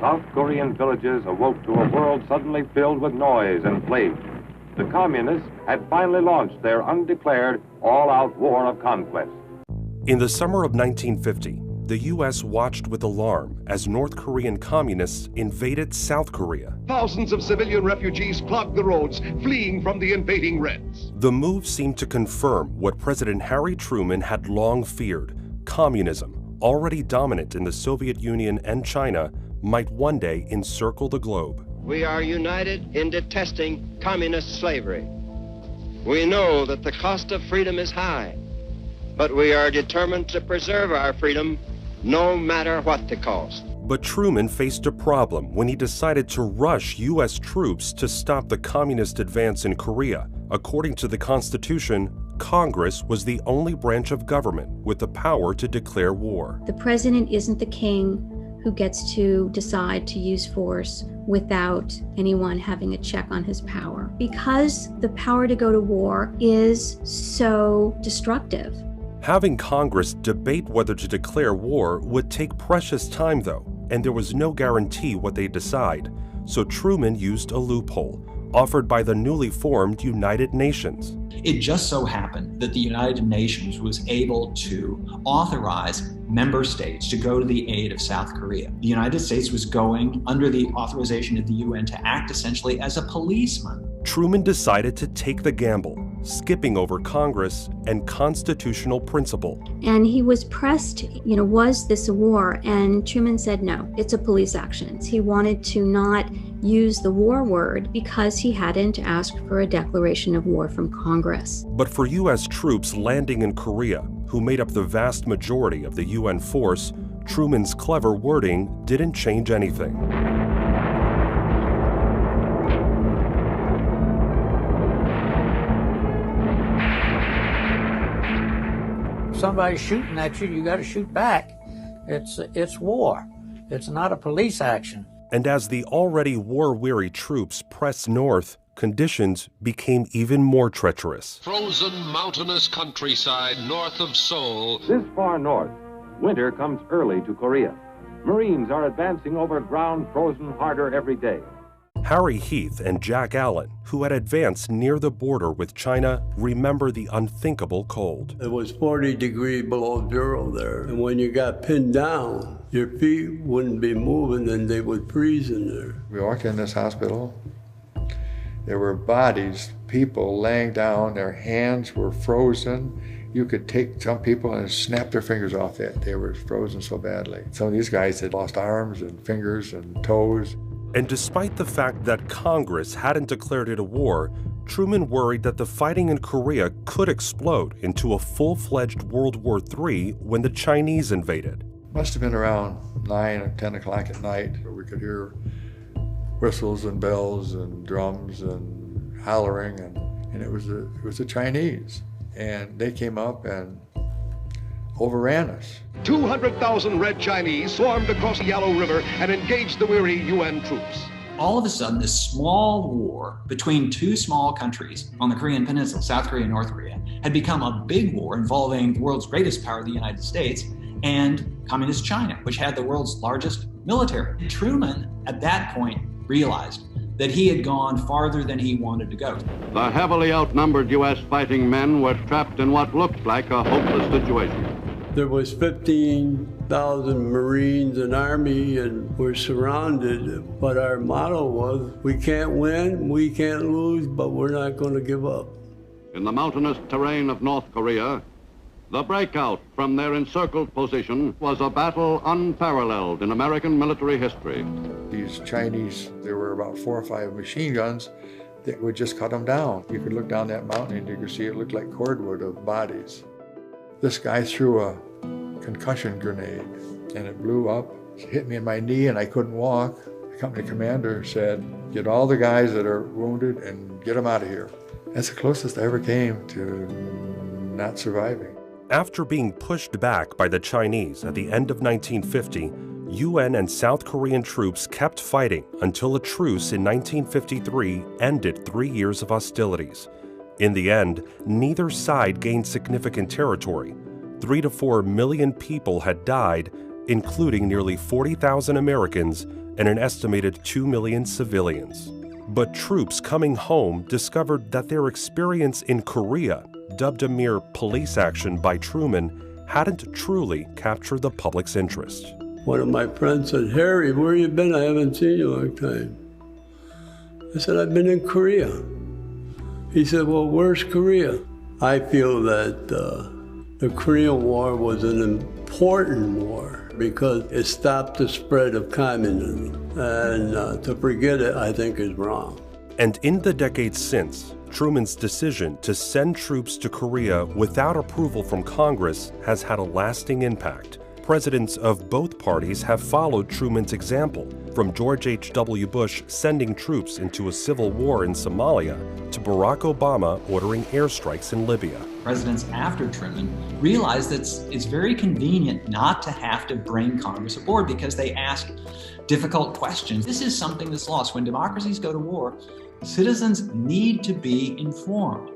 South Korean villages awoke to a world suddenly filled with noise and plague. The communists had finally launched their undeclared, all-out war of conquest. In the summer of 1950, the U.S. watched with alarm as North Korean communists invaded South Korea. Thousands of civilian refugees clogged the roads, fleeing from the invading Reds. The move seemed to confirm what President Harry Truman had long feared. Communism, already dominant in the Soviet Union and China, might one day encircle the globe. We are united in detesting communist slavery. We know that the cost of freedom is high, but we are determined to preserve our freedom no matter what the cost. But Truman faced a problem when he decided to rush U.S. troops to stop the communist advance in Korea. According to the Constitution, Congress was the only branch of government with the power to declare war. The president isn't the king who gets to decide to use force without anyone having a check on his power. Because the power to go to war is so destructive. Having Congress debate whether to declare war would take precious time, though, and there was no guarantee what they'd decide. So Truman used a loophole offered by the newly formed United Nations. It just so happened that the United Nations was able to authorize member states to go to the aid of South Korea. The United States was going under the authorization of the UN to act essentially as a policeman. Truman decided to take the gamble, skipping over Congress and constitutional principle. And he was pressed, was this a war? And Truman said, no, it's a police action. He wanted to not use the war word because he hadn't asked for a declaration of war from Congress. But for U.S. troops landing in Korea, who made up the vast majority of the UN force, Truman's clever wording didn't change anything. Somebody's shooting at you, you got to shoot back. It's war. It's not a police action. And as the already war-weary troops pressed north, conditions became even more treacherous. Frozen mountainous countryside north of Seoul. This far north, winter comes early to Korea. Marines are advancing over ground frozen harder every day. Harry Heath and Jack Allen, who had advanced near the border with China, remember the unthinkable cold. It was 40 degrees below zero there, and when you got pinned down, your feet wouldn't be moving and they would freeze in there. We walked in this hospital. There were bodies, people laying down, their hands were frozen. You could take some people and snap their fingers off it. They were frozen so badly. Some of these guys had lost arms and fingers and toes. And despite the fact that Congress hadn't declared it a war, Truman worried that the fighting in Korea could explode into a full-fledged World War III when the Chinese invaded. Must have been around 9 or 10 o'clock at night where we could hear whistles and bells and drums and hollering, and it was the Chinese. And they came up and overran us. 200,000 Red Chinese swarmed across the Yellow River and engaged the weary UN troops. All of a sudden, this small war between two small countries on the Korean Peninsula, South Korea and North Korea, had become a big war involving the world's greatest power, the United States, and Communist China, which had the world's largest military. Truman, at that point, realized that he had gone farther than he wanted to go. The heavily outnumbered U.S. fighting men were trapped in what looked like a hopeless situation. There was 15,000 Marines and Army, and we're surrounded. But our motto was, we can't win, we can't lose, but we're not going to give up. In the mountainous terrain of North Korea, the breakout from their encircled position was a battle unparalleled in American military history. These Chinese, there were about 4 or 5 machine guns that would just cut them down. You could look down that mountain and you could see it looked like cordwood of bodies. This guy threw a concussion grenade and it blew up, hit me in my knee and I couldn't walk. The company commander said, get all the guys that are wounded and get them out of here. That's the closest I ever came to not surviving. After being pushed back by the Chinese at the end of 1950, UN and South Korean troops kept fighting until a truce in 1953 ended 3 years of hostilities. In the end, neither side gained significant territory. 3 to 4 million people had died, including nearly 40,000 Americans and an estimated 2 million civilians. But troops coming home discovered that their experience in Korea, dubbed a mere police action by Truman, hadn't truly captured the public's interest. One of my friends said, "Harry, where you been? I haven't seen you in a long time." I said, "I've been in Korea." He said, "Well, where's Korea?" I feel that the Korean War was an important war because it stopped the spread of communism. And to forget it, I think, is wrong. And in the decades since, Truman's decision to send troops to Korea without approval from Congress has had a lasting impact. Presidents of both parties have followed Truman's example, from George H.W. Bush sending troops into a civil war in Somalia to Barack Obama ordering airstrikes in Libya. Presidents after Truman realized that it's very convenient not to have to bring Congress aboard because they ask difficult questions. This is something that's lost. When democracies go to war, citizens need to be informed.